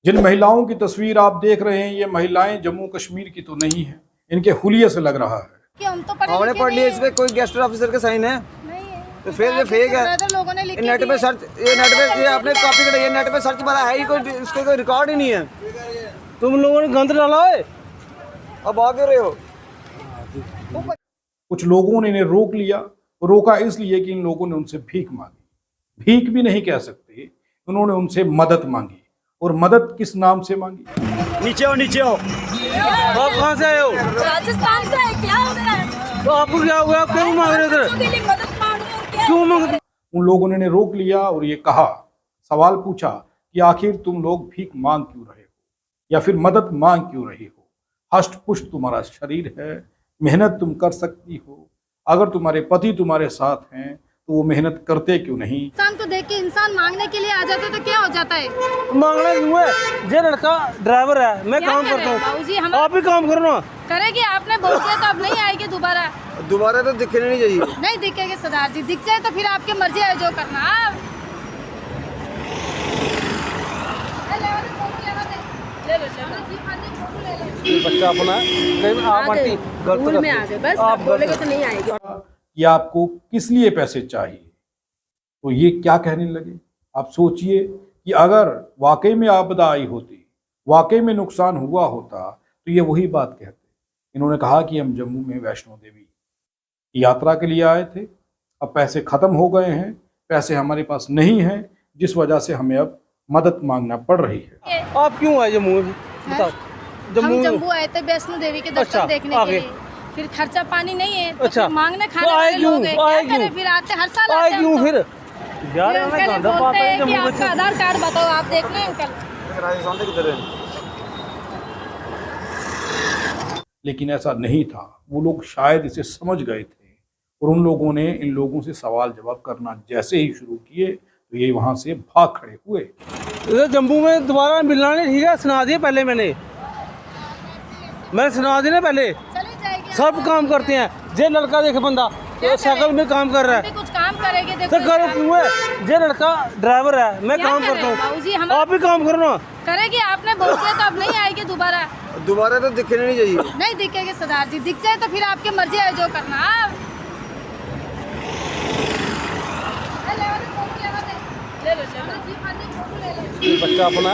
जिन महिलाओं की तस्वीर आप देख रहे हैं, ये महिलाएं जम्मू कश्मीर की तो नहीं है, इनके हुलिये से लग रहा है कि हम तो हमने पढ़ लिया, इसमें कोई गेस्ट ऑफिसर के साइन है नहीं है, तो फिर ये फेक है। लोगों ने लिख नेट पे सर्च, ये नेट पे, ये आपने कॉपी करी, ये नेट पे सर्च मारा है ही कोई, इसके कोई रिकॉर्ड ही नहीं है। तुम लोगों ने गंद डाला है, अब आ रहे हो। कुछ लोगों ने इन्हें रोक लिया। रोका इसलिए कि इन लोगों ने उनसे भीख मांगी। भीख भी नहीं कह सकते, उन्होंने उनसे मदद मांगी। और मदद किस नाम से मांगी? नीचे हो, नीचे हो। आप कहाँ से आए हो? राजस्थान से है। क्या हो रहा है? तो आपको क्या हुआ? आप क्यों मांग रहे थे? क्यों मांग? उन लोगों ने इन्हें रोक लिया और ये कहा, सवाल पूछा कि आखिर तुम लोग भीख मांग क्यों रहे हो या फिर मदद मांग क्यों रही हो? हष्ट पुष्ट तुम्हारा शरीर है, मेहनत तुम कर सकती हो। अगर तुम्हारे पति तुम्हारे साथ हैं तो वो मेहनत करते क्यों नहीं? इंसान को देख के इंसान मांगने के लिए आ जाता तो क्या हो जाता है? मांगना क्यों है? ये लड़का ड्राइवर है, मैं काम करता हूँ, आप भी काम करो ना। करेगी, आपने बोल दिया तो अब नहीं आएगी दोबारा। दोबारा तो दिखने नहीं चाहिए। नहीं दिखेगी सरदार जी, दिख जाए तो फिर आपकी मर्जी है जो करना। बच्चा अपना आप आंटी गलत में आ गए, बस आप बोलेगे तो नहीं आएगी। कि आपको किस लिए पैसे चाहिए, तो ये क्या कहने लगे? आप सोचिए कि अगर वाकई में आपदा आई होती, वाकई में नुकसान हुआ होता, तो ये वही बात कहते। इन्होंने कहा कि हम जम्मू में वैष्णो देवी की यात्रा के लिए आए थे, अब पैसे खत्म हो गए हैं, पैसे हमारे पास नहीं हैं, जिस वजह से हमें अब मदद मांगना पड़ रही है। आप क्यों आए जम्मू? बताओ। हम जम्मू आए थे वैष्णो देवी के दर्शन देखने के लिए। फिर खर्चा पानी नहीं है तो अच्छा, मांगने खाने वाले लोग हैं, क्या करें? फिर आते हर साल आते हैं। क्यों फिर यार बोलते हैं कि आपका आधार कार्ड बताओ, आप देख लें अंकल। राजस्थान से किधर है? लेकिन ऐसा नहीं था। वो लोग शायद इसे समझ गए थे और उन लोगों ने इन लोगों से सवाल जवाब करना जैसे ही शुरू किए तो ये वहां से भाग खड़े हुए। जम्मू में दोबारा मिलना नहीं, ठीक है? सुना दिया पहले, मैंने सुना दिया ना पहले। सब काम करते हैं। जे लड़का देख बंदा तो साइकिल में काम कर रहा है, कुछ काम करेंगे तो करो क्यों है? जे लड़का ड्राइवर है, मैं काम करता हूँ, आप भी काम करो ना। करेगी, आपने बोल दिया तो अब नहीं आएगी दोबारा। दोबारा तो दिखने नहीं चाहिए। नहीं दिखेगी सरदार जी, दिख जाए तो फिर आपकी मर्जी है जो करना। बच्चा अपना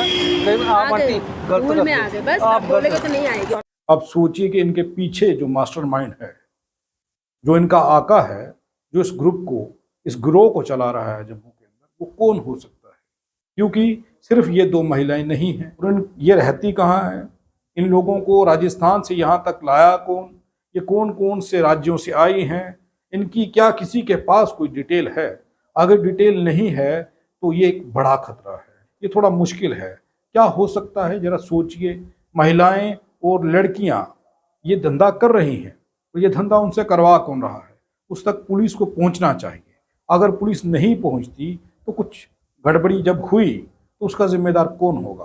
आप आंटी गलत में आ गए, बस आप बोलेगे तो नहीं आएगी। अब सोचिए कि इनके पीछे जो मास्टरमाइंड है, जो इनका आका है, जो इस ग्रुप को, इस गिरोह को चला रहा है जम्मू के अंदर, वो कौन हो सकता है? क्योंकि सिर्फ ये दो महिलाएं नहीं हैं। और ये रहती कहाँ है? इन लोगों को राजस्थान से यहाँ तक लाया कौन? ये कौन कौन से राज्यों से आई हैं? इनकी क्या किसी के पास कोई डिटेल है? अगर डिटेल नहीं है तो ये एक बड़ा खतरा है, ये थोड़ा मुश्किल है। क्या हो सकता है जरा सोचिए। महिलाएं और लड़कियां ये धंधा कर रही हैं, तो ये धंधा उनसे करवा कौन रहा है? उस तक पुलिस को पहुंचना चाहिए। अगर पुलिस नहीं पहुंचती तो कुछ गड़बड़ी जब हुई तो उसका जिम्मेदार कौन होगा?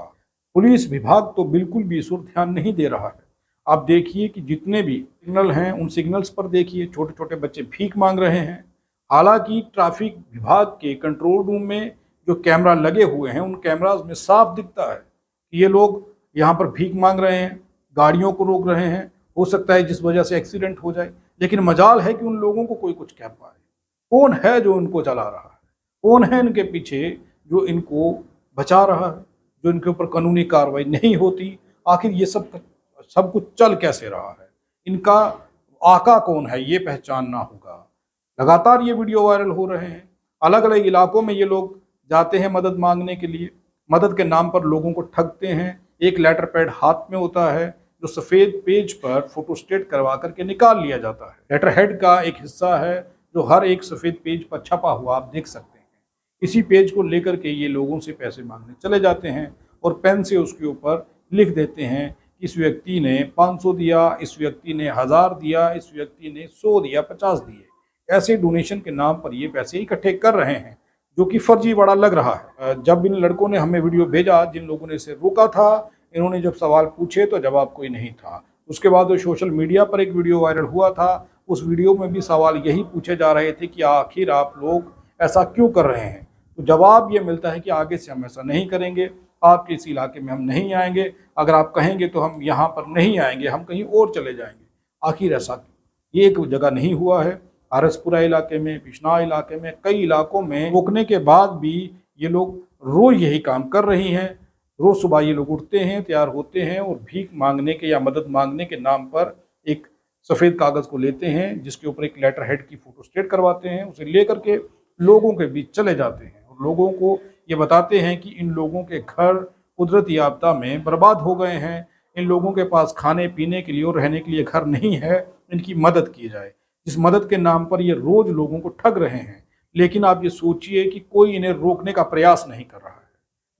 पुलिस विभाग तो बिल्कुल भी इस ओर ध्यान नहीं दे रहा है। आप देखिए कि जितने भी सिग्नल हैं, उन सिग्नल्स पर देखिए छोटे छोटे बच्चे भीख मांग रहे हैं। हालांकि ट्रैफिक विभाग के कंट्रोल रूम में जो कैमरा लगे हुए हैं, उन कैमराज में साफ दिखता है कि ये लोग यहाँ पर भीख मांग रहे हैं, गाड़ियों को रोक रहे हैं। हो सकता है जिस वजह से एक्सीडेंट हो जाए, लेकिन मजाल है कि उन लोगों को कोई कुछ कह पाए। कौन है जो उनको चला रहा है? कौन है इनके पीछे जो इनको बचा रहा है, जो इनके ऊपर कानूनी कार्रवाई नहीं होती? आखिर ये सब कुछ चल कैसे रहा है? इनका आका कौन है, ये पहचानना होगा। लगातार ये वीडियो वायरल हो रहे हैं। अलग अलग इलाकों में ये लोग जाते हैं मदद मांगने के लिए, मदद के नाम पर लोगों को ठगते हैं। एक लेटर पैड हाथ में होता है जो सफ़ेद पेज पर फोटोस्टेट करवा करके निकाल लिया जाता है। लेटर हेड का एक हिस्सा है जो हर एक सफ़ेद पेज पर छपा हुआ आप देख सकते हैं। इसी पेज को लेकर के ये लोगों से पैसे मांगने चले जाते हैं और पेन से उसके ऊपर लिख देते हैं कि इस व्यक्ति ने 500 दिया, इस व्यक्ति ने 1000 दिया, इस व्यक्ति ने 100 दिया, 50 दिए। ऐसे डोनेशन के नाम पर ये पैसे इकट्ठे कर रहे हैं, जो कि फर्जी बड़ा लग रहा है। जब इन लड़कों ने हमें वीडियो भेजा, जिन लोगों ने इसे रोका था, इन्होंने जब सवाल पूछे तो जवाब कोई नहीं था। उसके बाद जो सोशल मीडिया पर एक वीडियो वायरल हुआ था, उस वीडियो में भी सवाल यही पूछे जा रहे थे कि आखिर आप लोग ऐसा क्यों कर रहे हैं? तो जवाब ये मिलता है कि आगे से हम ऐसा नहीं करेंगे। आपके इस इलाके में हम नहीं आएंगे, अगर आप कहेंगे तो हम यहाँ पर नहीं आएंगे, हम कहीं और चले जाएंगे। आखिर ऐसा क्यों? ये एक जगह नहीं हुआ है। आरसपुरा इलाके में, बिश्नौर इलाके में, कई इलाकों में रोकने के बाद भी ये लोग रोज यही काम कर रही हैं। रोज सुबह ये लोग उठते हैं, तैयार होते हैं और भीख मांगने के या मदद मांगने के नाम पर एक सफ़ेद कागज़ को लेते हैं, जिसके ऊपर एक लेटर हेड की फ़ोटो स्टेट करवाते हैं, उसे लेकर के लोगों के बीच चले जाते हैं और लोगों को ये बताते हैं कि इन लोगों के घर कुदरती आपदा में बर्बाद हो गए हैं, इन लोगों के पास खाने पीने के लिए और रहने के लिए घर नहीं है, इनकी मदद की जाए। इस मदद के नाम पर ये रोज़ लोगों को ठग रहे हैं। लेकिन आप ये सोचिए कि कोई इन्हें रोकने का प्रयास नहीं कर रहा है,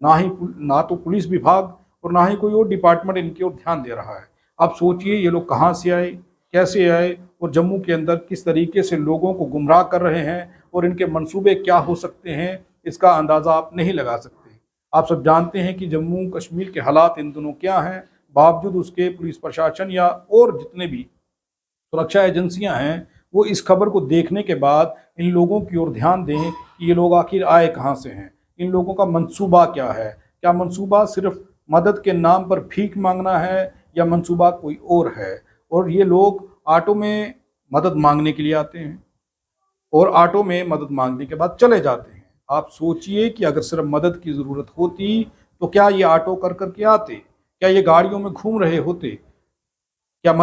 ना तो पुलिस विभाग और ना ही कोई और डिपार्टमेंट इनकी ओर ध्यान दे रहा है। आप सोचिए ये लोग कहाँ से आए, कैसे आए और जम्मू के अंदर किस तरीके से लोगों को गुमराह कर रहे हैं और इनके मंसूबे क्या हो सकते हैं, इसका अंदाज़ा आप नहीं लगा सकते। आप सब जानते हैं कि जम्मू कश्मीर के हालात इन दिनों क्या हैं, बावजूद उसके पुलिस प्रशासन या और जितने भी सुरक्षा एजेंसियां हैं वो इस खबर को देखने के बाद इन लोगों की ओर ध्यान दें कि ये लोग आखिर आए कहाँ से हैं, इन लोगों का मंसूबा क्या है। क्या मंसूबा सिर्फ मदद के नाम पर भीख मांगना है या मंसूबा कोई और है? और ये लोग ऑटो में मदद मांगने के लिए आते हैं और ऑटो में मदद मांगने के बाद चले जाते हैं। आप सोचिए कि अगर सिर्फ मदद की ज़रूरत होती तो क्या ये ऑटो कर कर के आते, क्या ये गाड़ियों में घूम रहे होते? क्या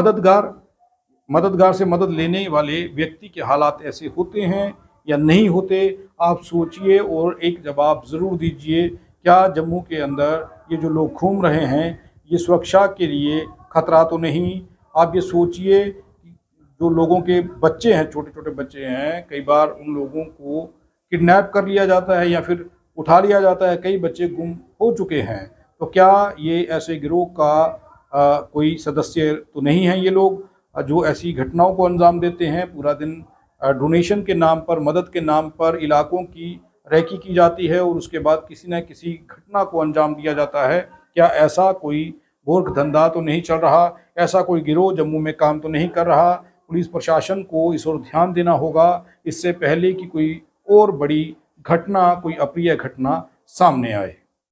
मददगार से मदद लेने वाले व्यक्ति के हालात ऐसे होते हैं या नहीं होते? आप सोचिए और एक जवाब ज़रूर दीजिए। क्या जम्मू के अंदर ये जो लोग घूम रहे हैं ये सुरक्षा के लिए खतरा तो नहीं? आप ये सोचिए कि जो लोगों के बच्चे हैं, छोटे छोटे बच्चे हैं, कई बार उन लोगों को किडनैप कर लिया जाता है या फिर उठा लिया जाता है, कई बच्चे गुम हो चुके हैं। तो क्या ये ऐसे गिरोह का कोई सदस्य तो नहीं है ये लोग जो ऐसी घटनाओं को अंजाम देते हैं? पूरा दिन डोनेशन के नाम पर, मदद के नाम पर इलाकों की रेकी की जाती है और उसके बाद किसी न किसी घटना को अंजाम दिया जाता है। क्या ऐसा कोई गोरख धंधा तो नहीं चल रहा? ऐसा कोई गिरोह जम्मू में काम तो नहीं कर रहा? पुलिस प्रशासन को इस ओर ध्यान देना होगा इससे पहले कि कोई और बड़ी घटना, कोई अप्रिय घटना सामने आए।